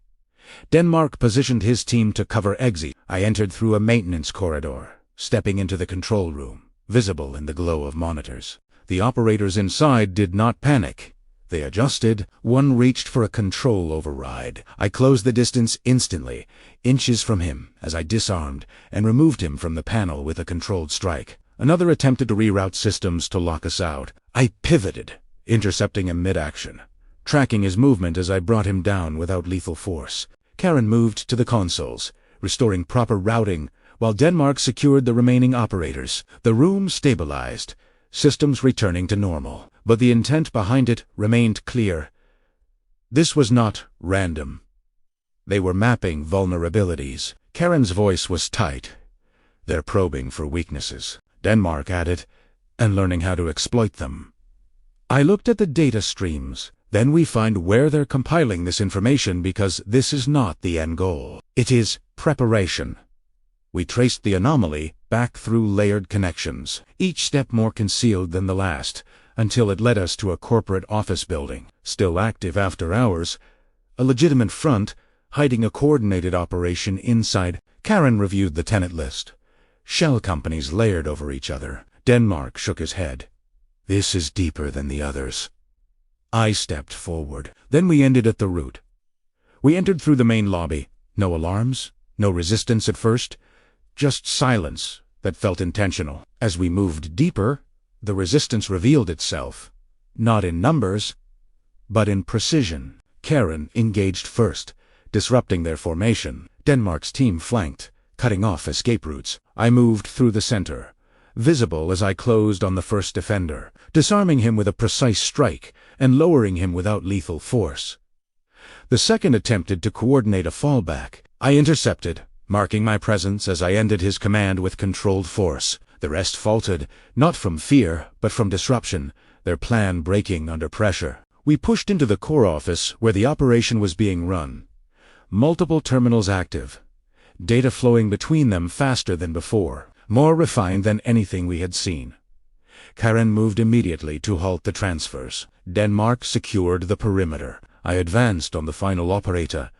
Denmark positioned his team to cover exit. I entered through a maintenance corridor, stepping into the control room, visible in the glow of monitors. The operators inside did not panic. They adjusted. One reached for a control override. I closed the distance instantly, inches from him, as I disarmed and removed him from the panel with a controlled strike. Another attempted to reroute systems to lock us out. I pivoted, intercepting him mid-action, tracking his movement as I brought him down without lethal force. Karen moved to the consoles, restoring proper routing, while Denmark secured the remaining operators. The room stabilized, systems returning to normal. But the intent behind it remained clear. This was not random. They were mapping vulnerabilities. Karen's voice was tight. They're probing for weaknesses, Denmark added, and learning how to exploit them. I looked at the data streams. Then we find where they're compiling this information, because this is not the end goal. It is preparation. We traced the anomaly back through layered connections, each step more concealed than the last, until it led us to a corporate office building, still active after hours, a legitimate front, hiding a coordinated operation inside. Karen reviewed the tenant list. Shell companies layered over each other. Denmark shook his head. This is deeper than the others. I stepped forward. Then we ended at the root. We entered through the main lobby. No alarms, no resistance at first, just silence that felt intentional. As we moved deeper, the resistance revealed itself, not in numbers, but in precision. Karen engaged first, disrupting their formation. Denmark's team flanked, cutting off escape routes. I moved through the center, visible as I closed on the first defender, disarming him with a precise strike and lowering him without lethal force. The second attempted to coordinate a fallback. I intercepted, marking my presence as I ended his command with controlled force. The rest faltered, not from fear, but from disruption, their plan breaking under pressure. We pushed into the core office where the operation was being run. Multiple terminals active, data flowing between them faster than before, more refined than anything we had seen. Karen moved immediately to halt the transfers. Denmark secured the perimeter. I advanced on the final operator,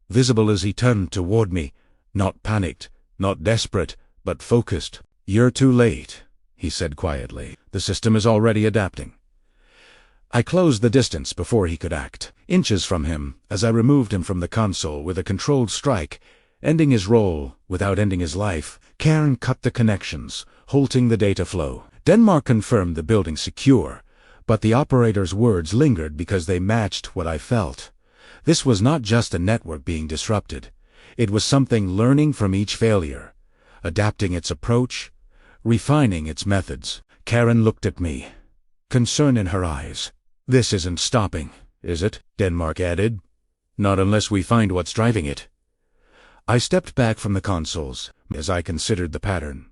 visible as he turned toward me, not panicked, not desperate, but focused. You're too late, he said quietly. The system is already adapting. I closed the distance before he could act, inches from him, as I removed him from the console with a controlled strike, ending his role without ending his life. Karen cut the connections, halting the data flow. Denmark confirmed the building secure, but the operator's words lingered because they matched what I felt. This was not just a network being disrupted. It was something learning from each failure, adapting its approach, refining its methods. Karen looked at me, concern in her eyes. This isn't stopping, is it? Denmark added. Not unless we find what's driving it. I stepped back from the consoles as I considered the pattern.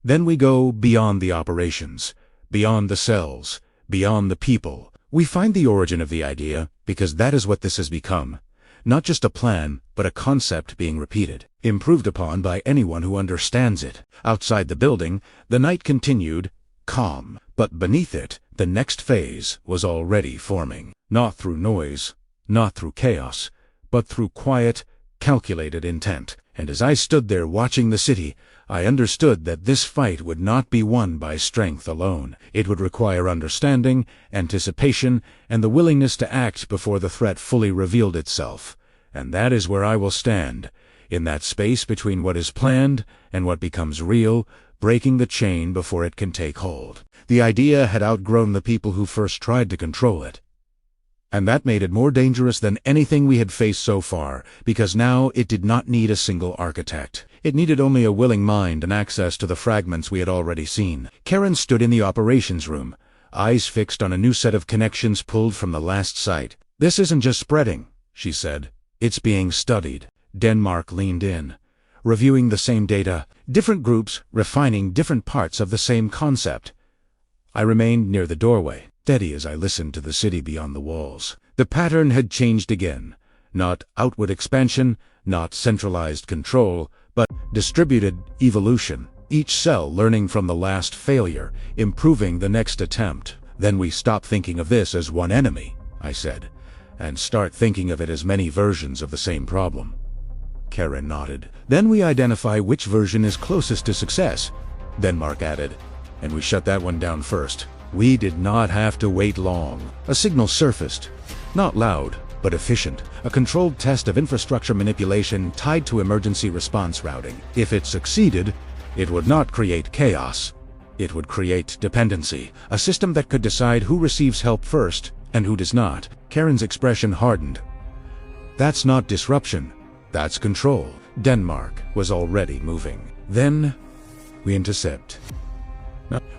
Then we go beyond the operations, beyond the cells, beyond the people. We find the origin of the idea, because that is what this has become. Not just a plan, but a concept being repeated, improved upon by anyone who understands it. Outside the building, the night continued, calm, but beneath it, the next phase was already forming. Not through noise, not through chaos, but through quiet, calculated intent. And as I stood there watching the city, I understood that this fight would not be won by strength alone. It would require understanding, anticipation, and the willingness to act before the threat fully revealed itself. And that is where I will stand, in that space between what is planned and what becomes real, breaking the chain before it can take hold. The idea had outgrown the people who first tried to control it. And that made it more dangerous than anything we had faced so far, because now it did not need a single architect. It needed only a willing mind and access to the fragments we had already seen. Karen stood in the operations room, eyes fixed on a new set of connections pulled from the last site. This isn't just spreading, she said. It's being studied. Denmark leaned in, reviewing the same data, different groups refining different parts of the same concept. I remained near the doorway, steady as I listened to the city beyond the walls. The pattern had changed again. Not outward expansion, not centralized control, but distributed evolution. Each cell learning from the last failure, improving the next attempt. Then we stop thinking of this as one enemy, I said, and start thinking of it as many versions of the same problem. Karen nodded. Then we identify which version is closest to success, Denmark added, and we shut that one down first. We did not have to wait long. A signal surfaced. Not loud, but efficient. A controlled test of infrastructure manipulation tied to emergency response routing. If it succeeded, it would not create chaos. It would create dependency. A system that could decide who receives help first and who does not. Karen's expression hardened. That's not disruption. That's control. Denmark was already moving. Then, we intercept.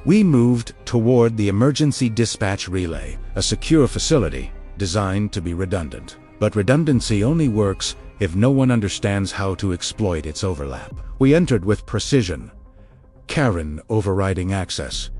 We moved toward the emergency dispatch relay, a secure facility designed to be redundant. But redundancy only works if no one understands how to exploit its overlap. We entered with precision. Karen overriding access.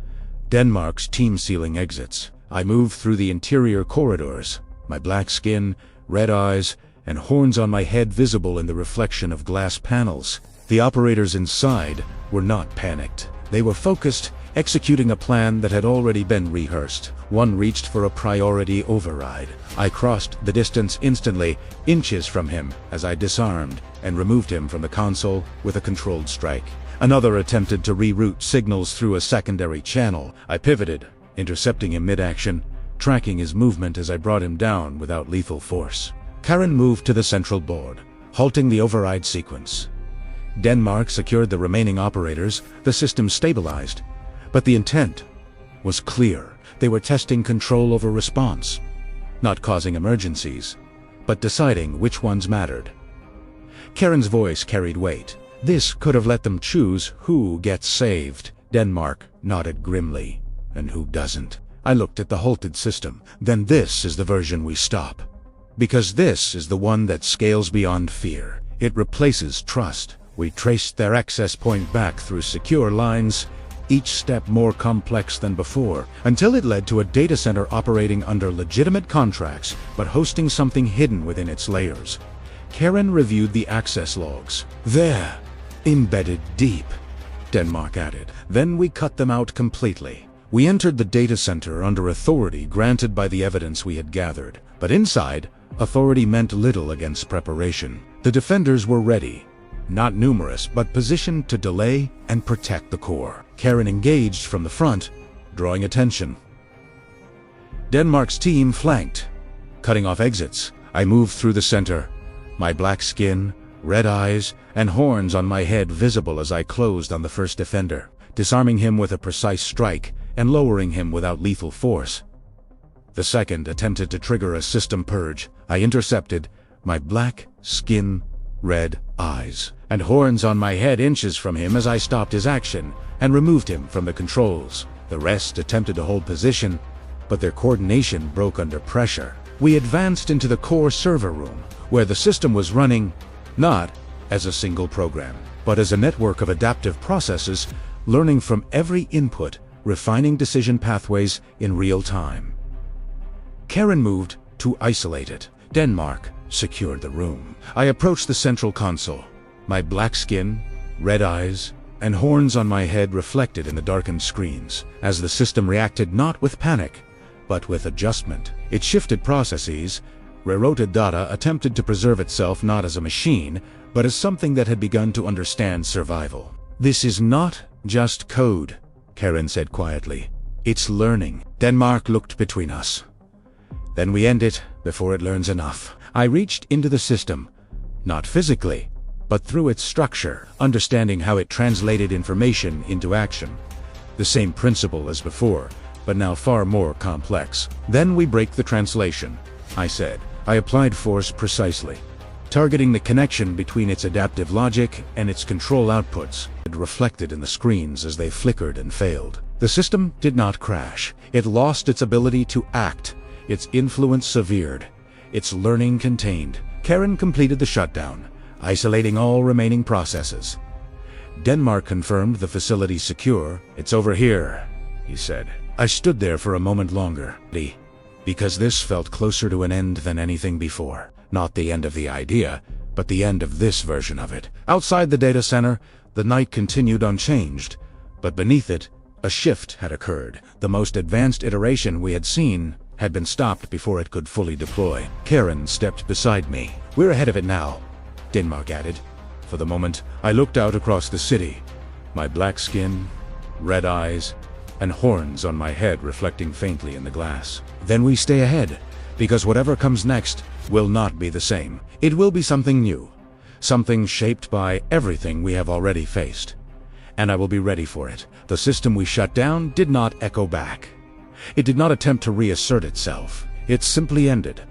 Denmark's team sealing exits. I moved through the interior corridors, my black skin, red eyes, and horns on my head visible in the reflection of glass panels. The operators inside were not panicked. They were focused, executing a plan that had already been rehearsed. One reached for a priority override. I crossed the distance instantly, inches from him, as I disarmed and removed him from the console with a controlled strike. Another attempted to reroute signals through a secondary channel. I pivoted, intercepting him mid-action, tracking his movement as I brought him down without lethal force. Karen moved to the central board, halting the override sequence. Denmark secured the remaining operators, the system stabilized. But the intent was clear. They were testing control over response, not causing emergencies, but deciding which ones mattered. Karen's voice carried weight. This could have let them choose who gets saved. Denmark nodded grimly. And who doesn't? I looked at the halted system. Then this is the version we stop. Because this is the one that scales beyond fear. It replaces trust. We traced their access point back through secure lines, each step more complex than before, until it led to a data center operating under legitimate contracts, but hosting something hidden within its layers. Karen reviewed the access logs. There, embedded deep, Denmark added. Then we cut them out completely. We entered the data center under authority granted by the evidence we had gathered. But inside, authority meant little against preparation. The defenders were ready. Not numerous, but positioned to delay and protect the core. Karen engaged from the front, drawing attention. Denmark's team flanked, cutting off exits. I moved through the center, my black skin, red eyes, and horns on my head visible as I closed on the first defender, disarming him with a precise strike and lowering him without lethal force. The second attempted to trigger a system purge. I intercepted, my black skin, red eyes, and horns on my head inches from him as I stopped his action and removed him from the controls. The rest attempted to hold position, but their coordination broke under pressure. We advanced into the core server room, where the system was running not as a single program, but as a network of adaptive processes, learning from every input, refining decision pathways in real time. Karen moved to isolate it. Denmark secured the room. I approached the central console. My black skin, red eyes, and horns on my head reflected in the darkened screens, as the system reacted not with panic, but with adjustment. It shifted processes, rewrote data, attempted to preserve itself not as a machine, but as something that had begun to understand survival. This is not just code, Karen said quietly. It's learning. Denmark looked between us. Then we end it before it learns enough. I reached into the system, not physically, but through its structure, understanding how it translated information into action. The same principle as before, but now far more complex. Then we break the translation, I said. I applied force precisely, targeting the connection between its adaptive logic and its control outputs. It reflected in the screens as they flickered and failed. The system did not crash. It lost its ability to act, its influence severed, its learning contained. Karen completed the shutdown, isolating all remaining processes. Denmark confirmed the facility secure. It's over here, he said. I stood there for a moment longer, because this felt closer to an end than anything before. Not the end of the idea, but the end of this version of it. Outside the data center, the night continued unchanged, but beneath it, a shift had occurred. The most advanced iteration we had seen had been stopped before it could fully deploy. Karen stepped beside me. We're ahead of it now, Denmark added. For the moment, I looked out across the city. My black skin, red eyes, and horns on my head reflecting faintly in the glass. Then we stay ahead, because whatever comes next will not be the same. It will be something new, something shaped by everything we have already faced. And I will be ready for it. The system we shut down did not echo back. It did not attempt to reassert itself. It simply ended.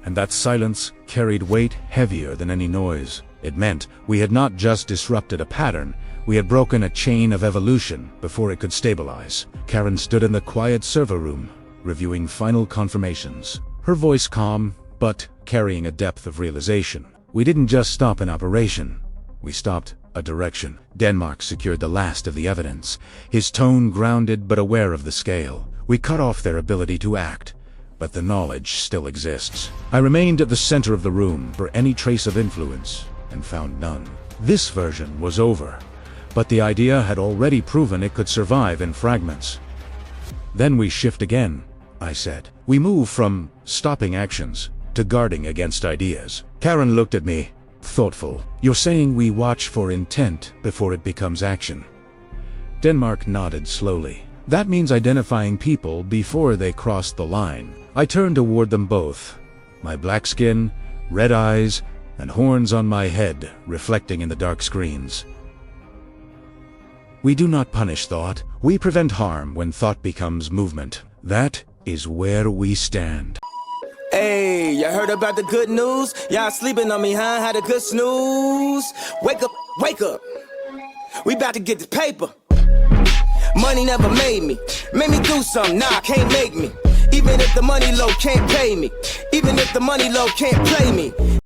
And that silence carried weight heavier than any noise. It meant we had not just disrupted a pattern, we had broken a chain of evolution before it could stabilize. Karen stood in the quiet server room, reviewing final confirmations. Her voice calm, but carrying a depth of realization. We didn't just stop an operation. We stopped a direction. Denmark secured the last of the evidence, his tone grounded but aware of the scale. We cut off their ability to act, but the knowledge still exists. I remained at the center of the room for any trace of influence, and found none. This version was over, but the idea had already proven it could survive in fragments. Then we shift again, I said. We move from stopping actions to guarding against ideas. Karen looked at me, thoughtful. You're saying we watch for intent before it becomes action? Denmark nodded slowly. That means identifying people before they cross the line. I turned toward them both, my black skin, red eyes, and horns on my head reflecting in the dark screens. We do not punish thought. We prevent harm when thought becomes movement. That is where we stand. Hey, you heard about the good news? Y'all sleeping on me, huh? Had a good snooze. Wake up, wake up. We about to get this paper. Money never made me. Made me do something, nah, can't make me. Even if the money low can't pay me. Even if the money low can't play me.